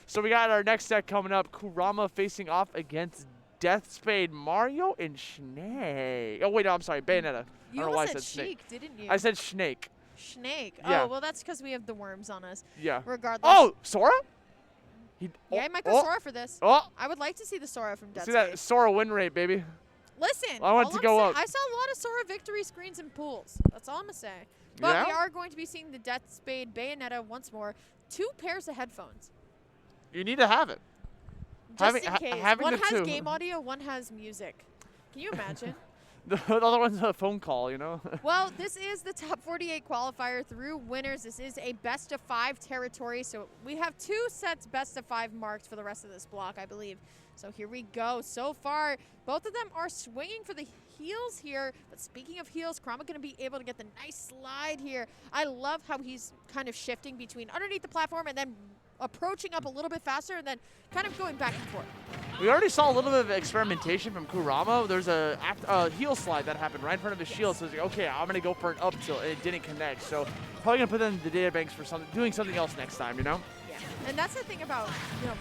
So we got our next set coming up. Kurama facing off against Deathspade, Mario, and Snake. Oh, wait, no, I'm sorry. Bayonetta. You I don't know why I almost said said Snake. Sheik, didn't you? I said Snake. Snake. Yeah. Oh, well, that's because we have the worms on us. Yeah. Regardless. Oh, Sora? Yeah, I might go Sora for this. Oh. I would like to see the Sora from Deathspade. See that Sora win rate, baby. Listen, I want it to go up. I saw a lot of Sora victory screens and pools. That's all I'm going to say. But we are going to be seeing the Deathspade Bayonetta once more. 2 pairs of headphones. You need to have it. Just in case. One has two. game audio, one has music. Can you imagine? The other one's a phone call, you know? Well, this is the top 48 qualifier through winners. This is a best of 5 territory. So we have 2 sets best of 5 marked for the rest of this block, I believe. So here we go. So far, both of them are swinging for the heels here. But speaking of heels, Kurama going to be able to get the nice slide here. I love how he's kind of shifting between underneath the platform and then approaching up a little bit faster and then kind of going back and forth. We already saw a little bit of experimentation from Kurama. There's a heel slide that happened right in front of his shield. So it's like, okay, I'm going to go for an up tilt, and it didn't connect. So probably going to put them in the data banks for doing something else next time, you know? Yeah, and that's the thing about,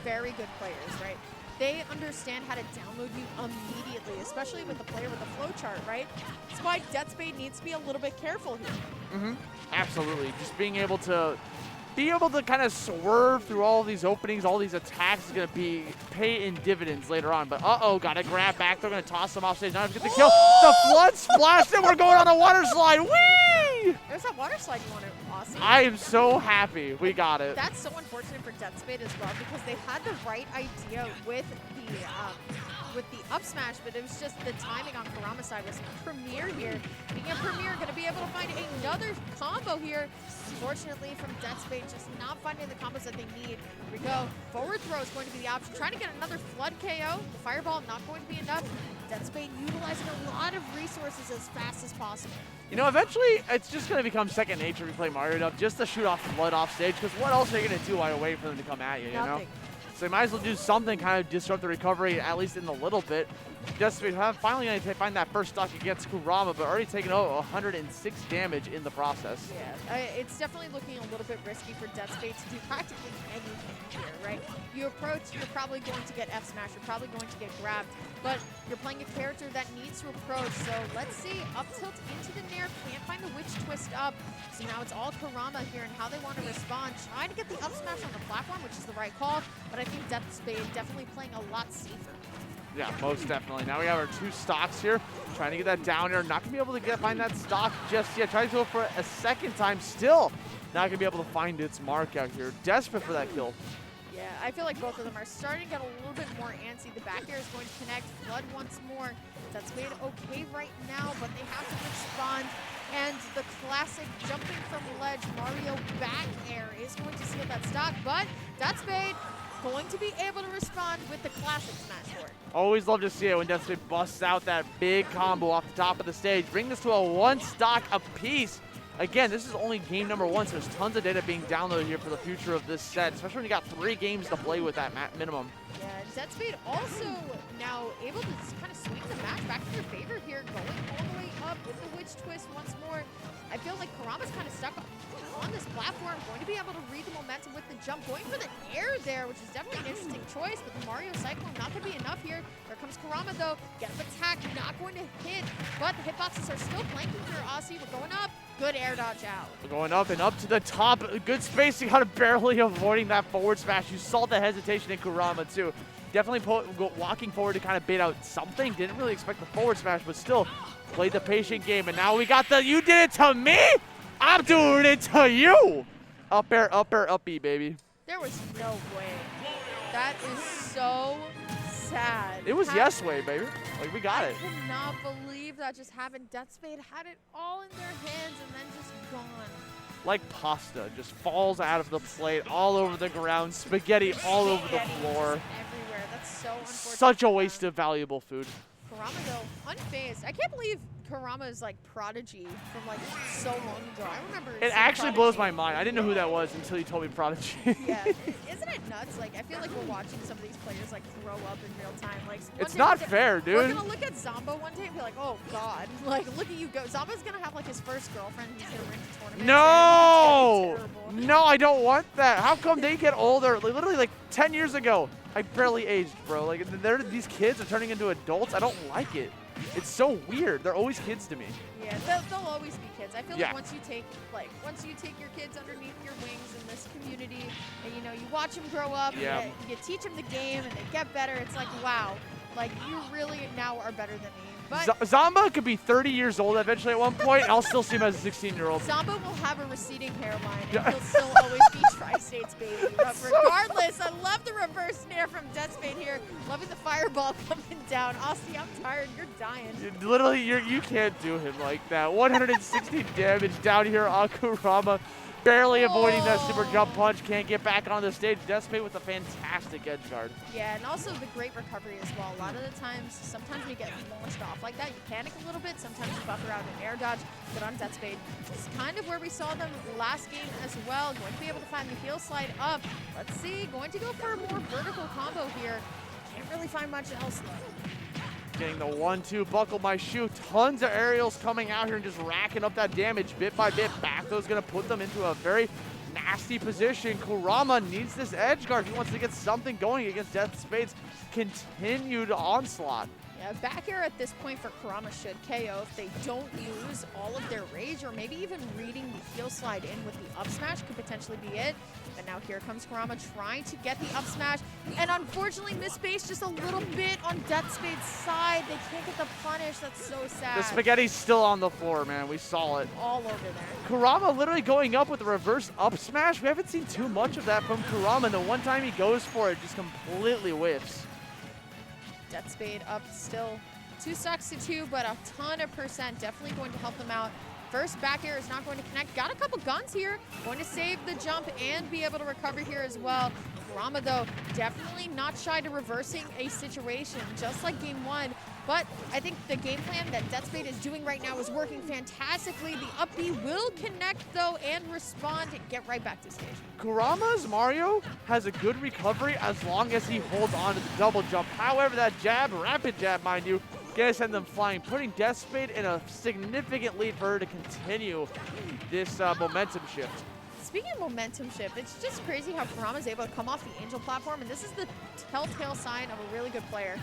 very good players, right? They understand how to download you immediately, especially with the player with the flowchart, right? That's why Deathspade needs to be a little bit careful here. Mm-hmm. Absolutely. Just being able to kind of swerve through all these openings, all these attacks is going to pay in dividends later on. But got to grab back. They're going to toss them off stage. Now get the kill. The flood splash, and we're going on a water slide. Whee! There's that water slide you wanted, Aussie. I am so happy we got it. That's so unfortunate for Deathspade as well because they had the right idea with the up smash, but it was just the timing on Kurama's side was Premier here. Being a Premier, going to be able to find another combo here. Fortunately, from Deathspade, just not finding the combos that they need. Here we go. Forward throw is going to be the option. Trying to get another flood KO. The fireball not going to be enough. Deathspade utilizing a lot of resources as fast as possible. You know, eventually, it's just going to become second nature if you play Mario up, just to shoot off flood off stage, because what else are you going to do while you're waiting for them to come at you, Nothing. You know? So you might as well do something, kind of disrupt the recovery, at least in a little bit. Deathspade finally going to find that first stock against Kurama, but already taking out 106 damage in the process. Yeah, it's definitely looking a little bit risky for Deathspade to do practically anything here, right? You approach, you're probably going to get F-smash, you're probably going to get grabbed, but you're playing a character that needs to approach, so let's see, up tilt into the nair, can't find the witch twist up. So now it's all Kurama here and how they want to respond, trying to get the up smash on the platform, which is the right call, but I think Deathspade definitely playing a lot safer. Yeah, most definitely. Now we have our 2 stocks here. Trying to get that down air. Not going to be able to find that stock just yet. Trying to go for it a second time. Still not going to be able to find its mark out here. Desperate for that kill. Yeah, I feel like both of them are starting to get a little bit more antsy. The back air is going to connect. Flood once more. That's made okay right now, but they have to respond. And the classic jumping from ledge Mario back air is going to seal that stock, but Deathspade going to be able to respond with the classic smash forward. Always love to see it when Deathspade busts out that big combo off the top of the stage. Bring this to a 1 stock apiece. Again, this is only game number 1, so there's tons of data being downloaded here for the future of this set, especially when you got 3 games to play with that minimum. Yeah, Deathspade also now able to kind of swing the match back in their favor here, going all the way up with the witch twist once more. I feel like Kurama's kind of stuck on this platform, going to be able to read the momentum with the jump, going for the air there, which is definitely an interesting choice, but the Mario Cyclone not going to be enough here. There comes Kurama though, get up attack, not going to hit, but the hitboxes are still flanking here, Aussie. We're going up, good air dodge out. We're going up and up to the top, good spacing, kind of barely avoiding that forward smash. You saw the hesitation in Kurama too. Definitely walking forward to kind of bait out something. Didn't really expect the forward smash, but still played the patient game. And now we got the, you did it to me? I'm doing it to you. Up air, up B, baby. There was no way. That is so sad. It was yes way, baby. Like, we got it. I cannot believe that just happened. Deathspade had it all in their hands and then just gone. Like pasta, just falls out of the plate, all over the ground, spaghetti all over the floor. Everywhere. That's so unfortunate. Such a waste of valuable food. Kurama though, unfazed. I can't believe Kurama is like Prodigy from like so long ago. I remember it actually blows my mind. I didn't know who that was until you told me Prodigy. Yeah, isn't it nuts? Like like, I feel like we're watching some of these players, like, grow up in real time. Like, It's not fair, dude. We're gonna look at Zomba one day and be like, oh, God. Like, look at you go. Zomba's gonna have, like, his first girlfriend. He's gonna win the tournament. No! No, I don't want that. How come they get older? Like, literally, like, 10 years ago, I barely aged, bro. Like, these kids are turning into adults. I don't like it. It's so weird. They're always kids to me. Yeah, they'll always be kids. I feel like once you take your kids underneath your wings in this community, and you watch them grow up, you teach them the game, and they get better. It's like, wow, like you really now are better than me. But Zomba could be 30 years old eventually at one point, and I'll still see him as a 16-year-old. Zomba will have a receding hairline, and he'll still always be Tri-State's baby. But regardless, I love the reverse snare from Deathspade here. Loving the fireball coming down. Aussie, I'm tired. You're dying. Literally, you can't do him like that. 160 damage down here on Kurama. Barely avoiding that super jump punch. Can't get back on the stage. Deathspade with a fantastic edge guard. Yeah, and also the great recovery as well. A lot of the times, sometimes when you get launched off like that, you panic a little bit. Sometimes you buffer out an air dodge. But on Deathspade, it's kind of where we saw them last game as well. Going to be able to find the heel slide up. Let's see. Going to go for a more vertical combo here. Can't really find much else though. Getting the 1-2, buckle my shoe. Tons of aerials coming out here and just racking up that damage bit by bit. Backo's going to put them into a very nasty position. Kurama needs this edge guard. He wants to get something going against Deathspade's continued onslaught. Yeah, back air at this point for Kurama should KO if they don't use all of their rage, or maybe even reading the heel slide in with the up smash could potentially be it. But now here comes Kurama trying to get the up smash, and unfortunately misspaced just a little bit on Deathspade's side. They can't get the punish. That's so sad. The spaghetti's still on the floor, man. We saw it. All over there. Kurama literally going up with a reverse up smash. We haven't seen too much of that from Kurama, and the one time he goes for it, just completely whiffs. Deathspade up still 2 stocks to 2, but a ton of percent. Definitely going to help them out. First back air is not going to connect. Got a couple guns here. Going to save the jump and be able to recover here as well. Kurama, though, definitely not shy to reversing a situation, just like game 1. But I think the game plan that Deathspade is doing right now is working fantastically. The up B will connect, though, and respond and get right back to stage. Kurama's Mario has a good recovery as long as he holds on to the double jump. However, that jab, rapid jab, mind you, gonna send them flying, putting Deathspade in a significant lead for her to continue this momentum shift. Speaking of momentum shift, it's just crazy how Kurama is able to come off the Angel platform, and this is the telltale sign of a really good player.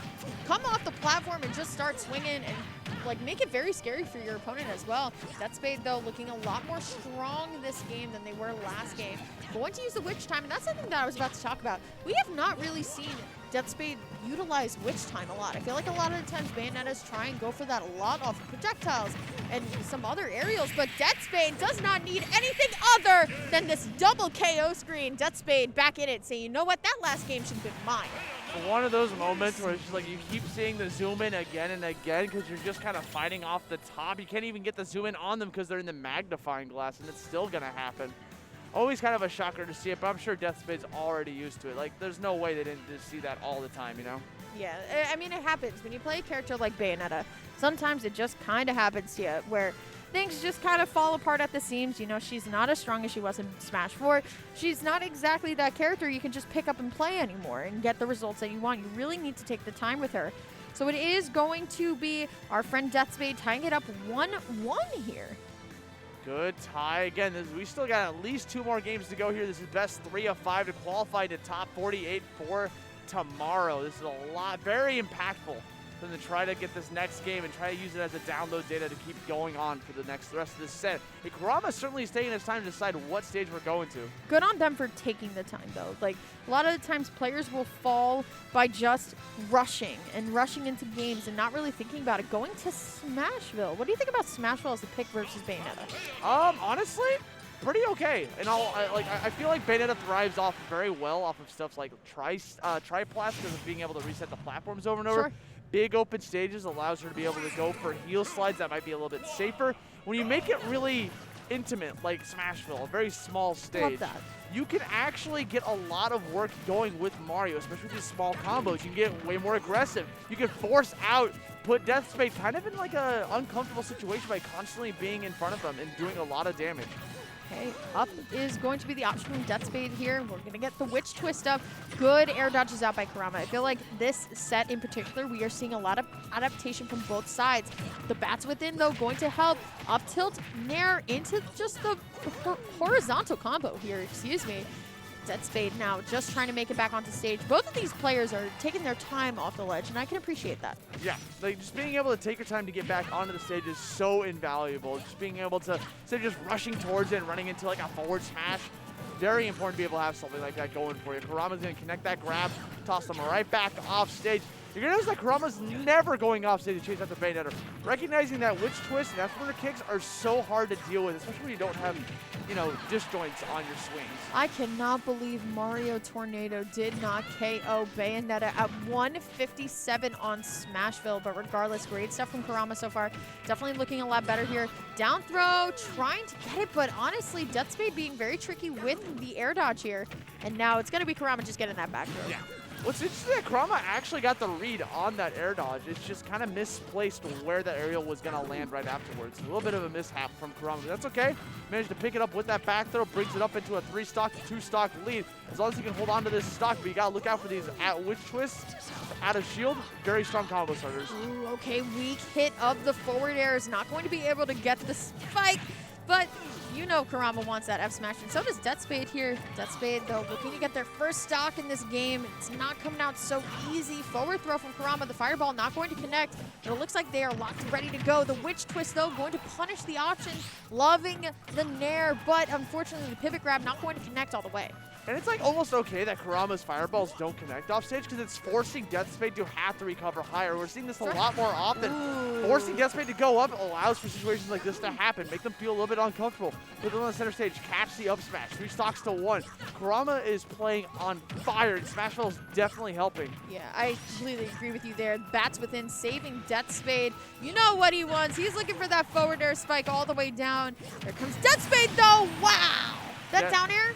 Come off the platform and just start swinging and like make it very scary for your opponent as well. Deathspade, though, looking a lot more strong this game than they were last game. Going to use the Witch Time, and that's something that I was about to talk about. We have not really seen Deathspade utilize Witch Time a lot. I feel like a lot of the times Bayonetta's try and go for that a lot off projectiles and some other aerials, but Deathspade does not need anything other than this double KO screen. Deathspade back in it, saying, you know what, that last game should have been mine. One of those moments where it's just like you keep seeing the zoom in again and again because you're just kind of fighting off the top. You can't even get the zoom in on them because they're in the magnifying glass, and it's still going to happen. Always kind of a shocker to see it, but I'm sure Deathspade's already used to it. Like, there's no way they didn't just see that all the time, you know? Yeah, I mean, it happens. When you play a character like Bayonetta, sometimes it just kind of happens to you where things just kind of fall apart at the seams. You know, she's not as strong as she was in Smash 4. She's not exactly that character you can just pick up and play anymore and get the results that you want. You really need to take the time with her. So it is going to be our friend Deathspade tying it up 1-1 here. Good tie. Again, we still got at least 2 more games to go here. This is best 3 of 5 to qualify to top 48 for tomorrow. This is a lot, very impactful for them to try to get this next game and try to use it as a download data to keep going on for the rest of this set. Hey, Kurama certainly is taking his time to decide what stage we're going to. Good on them for taking the time, though. Like, a lot of the times players will fall by just rushing into games and not really thinking about it. Going to Smashville. What do you think about Smashville as a pick versus Bayonetta? Honestly, pretty okay. And I feel like Bayonetta thrives very well off of stuff like Triplast because of being able to reset the platforms over and over. Sure. Big open stages allows her to be able to go for heel slides that might be a little bit safer. When you make it really intimate, like Smashville, a very small stage, love that. You can actually get a lot of work going with Mario, especially with these small combos. You can get way more aggressive. You can force out, put Deathspade kind of in like an uncomfortable situation by constantly being in front of them and doing a lot of damage. Okay, up is going to be the option from Deathspade here. We're going to get the Witch Twist up. Good air dodges out by Kurama. I feel like this set in particular, we are seeing a lot of adaptation from both sides. The bats within, though, going to help. Up tilt, nair into just the horizontal combo here, excuse me. Deathspade now just trying to make it back onto stage. Both of these players are taking their time off the ledge, and I can appreciate that. Yeah, like just being able to take your time to get back onto the stage is so invaluable. Just being able to, instead of just rushing towards it and running into like a forward smash, very important to be able to have something like that going for you. Kurama's going to connect that grab, toss them right back off stage. You're going to notice that Kurama's never going off stage to chase after Bayonetta. Recognizing that Witch Twist and F-Burner kicks are so hard to deal with, especially when you don't have, you know, disjoints on your swings. I cannot believe Mario Tornado did not KO Bayonetta at 157 on Smashville, but regardless, great stuff from Kurama so far. Definitely looking a lot better here. Down throw, trying to get it, but honestly, Deathspade being very tricky with the air dodge here. And now it's going to be Kurama just getting that back throw. Yeah. What's interesting is that Kurama actually got the read on that air dodge. It's just kind of misplaced where the aerial was going to land right afterwards. A little bit of a mishap from Kurama, but that's okay. Managed to pick it up with that back throw, brings it up into a 3-stock to 2-stock lead. As long as he can hold on to this stock, but you got to look out for these Witch Twists out of shield. Very strong combo starters. Ooh, okay, weak hit of the forward air is not going to be able to get the spike, but you know Kurama wants that F smash, and so does Deathspade here. Deathspade, though, looking to get their first stock in this game. It's not coming out so easy. Forward throw from Kurama. The fireball not going to connect, but it looks like they are locked and ready to go. The Witch Twist, though, going to punish the option. Loving the nair, but unfortunately the pivot grab not going to connect all the way. And it's like almost okay that Kurama's fireballs don't connect off stage because it's forcing Deathspade to have to recover higher. We're seeing this a lot more often. Ooh. Forcing Deathspade to go up allows for situations like this to happen, make them feel a little bit uncomfortable. Put them on the center stage, catch the up smash, 3 stocks to 1. Kurama is playing on fire, and Smashville is definitely helping. Yeah, I completely agree with you there. Bats within saving Deathspade. You know what he wants. He's looking for that forward air spike all the way down. There comes Deathspade, though. Wow. That down air,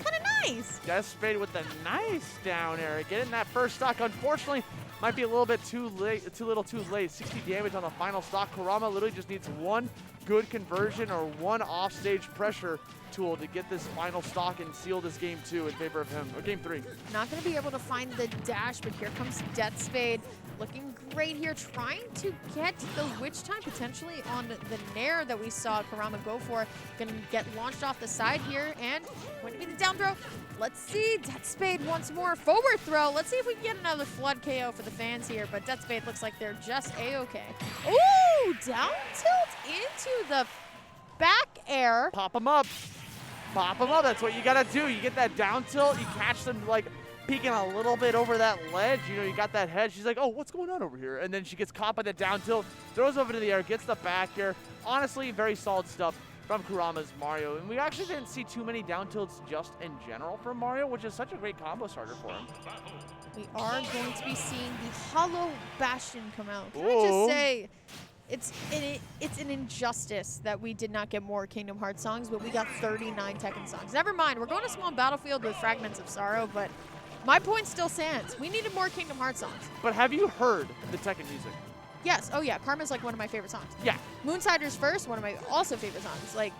kind of nice. Deathspade with the nice down air. Getting that first stock, unfortunately, might be a little bit too late, too late. 60 damage on the final stock. Kurama literally just needs one good conversion or one offstage pressure tool to get this final stock and seal this game 2 in favor of him, or game 3. Not going to be able to find the dash, but here comes Deathspade. Looking great here, trying to get the witch time potentially on the nair that we saw Kurama go for. Going to get launched off the side here, and going to be the down throw. Let's see, Deathspade once more. Forward throw. Let's see if we can get another flood KO for the fans here, but Deathspade looks like they're just A-okay. Ooh, down tilt into the back air. Pop them up. Pop them up. That's what you got to do. You get that down tilt. You catch them like peeking a little bit over that ledge. You know, you got that head. She's like, oh, what's going on over here? And then she gets caught by the down tilt, throws over to the air, gets the back air. Honestly, very solid stuff from Kurama's Mario. And we actually didn't see too many down tilts just in general from Mario, which is such a great combo starter for him. We are going to be seeing the Hollow Bastion come out. Can I Whoa. just say, it's an injustice that we did not get more Kingdom Hearts songs, but we got 39 Tekken songs. Never mind, we're going to Small Battlefield with Fragments of Sorrow, but my point still stands. We needed more Kingdom Hearts songs. But have you heard the Tekken music? Yes, oh yeah, Karma's like one of my favorite songs. Yeah. Moonsiders First, one of my also favorite songs. Like,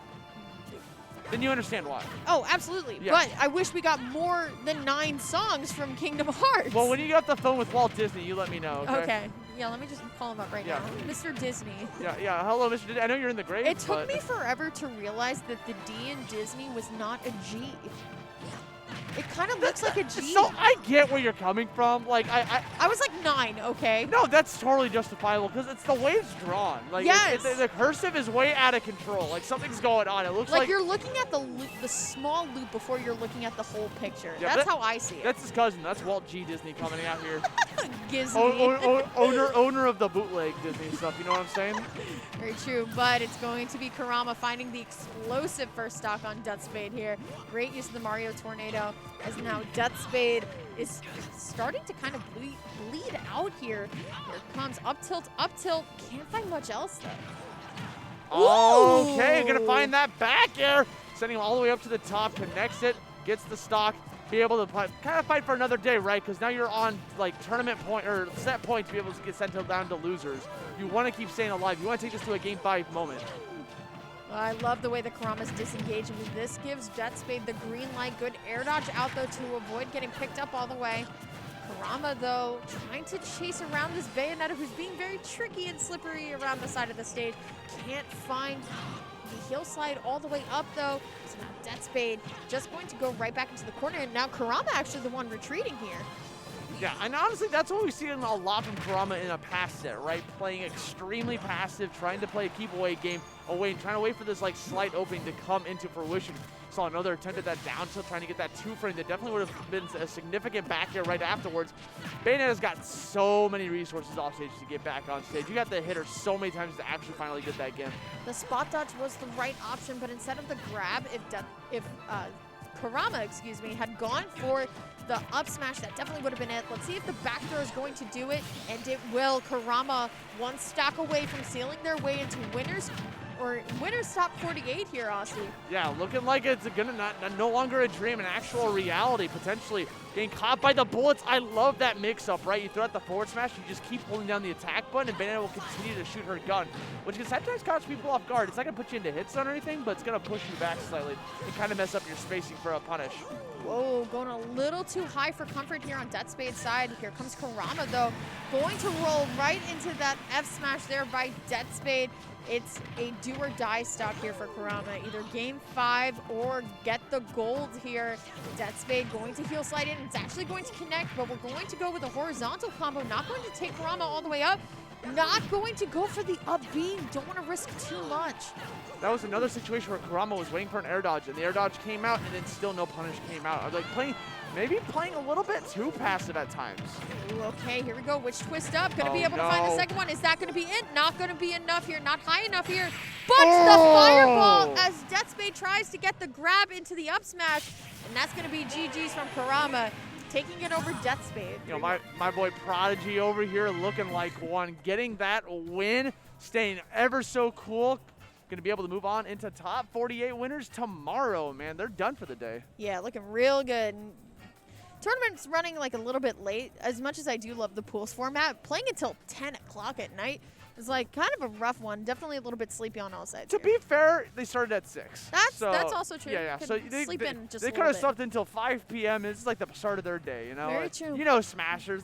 Then you understand why. oh, absolutely. Yeah. But I wish we got more than 9 songs from Kingdom Hearts. Well, when you get off the phone with Walt Disney, you let me know, okay? Okay. Yeah, let me just call him up right Yeah. now. Mr. Disney. Yeah. Hello, Mr. Disney. I know you're in the grave, It took but me forever to realize that the D in Disney was not a G. It kind of looks like a G. So I get where you're coming from. Like, I was like 9, okay? no, that's totally justifiable because it's the way it's drawn. Like, Yes. the cursive is way out of control. Like, something's going on. It looks Like like you're looking at the loop, the small loop before you're looking at the whole picture. Yeah, That's that- how I see it. that's his cousin. That's Walt G. Disney coming out here. Gizzy. owner of the bootleg Disney stuff. You know what I'm saying? Very true, but it's going to be Kurama finding the explosive first stock on Deathspade here. Great use of the Mario Tornado, as now Deathspade is starting to kind of bleed out here. Here comes up tilt, Can't find much else though. Okay, Ooh. gonna find that back air. Sending him all the way up to the top, connects it, gets the stock. Be able to kind of fight for another day, right? Because now you're on like tournament point or set point to be able to get sent down to losers. You want to keep staying alive. You want to take this to a game 5 moment. I love the way that Kurama's disengaging. This gives Deathspade the green light. Good air dodge out, though, to avoid getting picked up all the way. Kurama, though, trying to chase around this Bayonetta, who's being very tricky and slippery around the side of the stage. Can't find the heel slide all the way up, though. So now Deathspade just going to go right back into the corner. And now Kurama actually the one retreating here. Yeah, and honestly, that's what we've seen a lot from Kurama in a past set, right? Playing extremely passive, trying to play a keep-away game away, and trying to wait for this like slight opening to come into fruition. Saw another attempt at that down tilt, trying to get that two-frame that definitely would have been a significant back air right afterwards. Bayonetta's got so many resources off stage to get back on stage. You got to hit her so many times to actually finally get that game. The spot dodge was the right option, but instead of the grab, if Kurama, excuse me, had gone for the up smash, that definitely would have been it. Let's see if the back throw is going to do it, and it will. Kurama one stock away from sealing their way into winners top 48 here, Aussie. Yeah, looking like it's gonna no longer a dream, an actual reality, potentially. Getting caught by the bullets. I love that mix-up, right? You throw out the forward smash, you just keep holding down the attack button, and Bayonetta will continue to shoot her gun, which can sometimes catch people off guard. It's not gonna put you into hit zone or anything, but it's gonna push you back slightly and kind of mess up your spacing for a punish. Whoa, going a little too high for comfort here on Deathspade's side. Here comes Kurama, though, going to roll right into that F smash there by Deathspade. It's a do-or-die stop here for Kurama. Either game 5 or get the gold here. Deathspade going to heel slide in. It's actually going to connect, but we're going to go with a horizontal combo. Not going to take Kurama all the way up. Not going to go for the up beam. Don't want to risk too much. That was another situation where Kurama was waiting for an air dodge, and the air dodge came out, and then still no punish came out. I was like maybe playing a little bit too passive at times. Ooh, okay, here we go. Witch twist up. Gonna be able to find the second one. Is that gonna be it? Not gonna be enough here. Not high enough here. But the fireball as Deathspade tries to get the grab into the up smash, and that's gonna be GG's from Kurama, taking it over Deathspade. You know, my boy Prodigy over here looking like one, getting that win, staying ever so cool. Going to be able to move on into top 48 winners tomorrow, man. They're done for the day. Yeah, looking real good. Tournament's running like a little bit late. As much as I do love the pools format, playing until 10 o'clock at night is like kind of a rough one. Definitely a little bit sleepy on all sides. To be fair, they started at 6. That's also true. Yeah. Could So sleep in just they a could have little bit. slept until 5 p.m. It's like the start of their day, you know. Very true. You know, Smashers.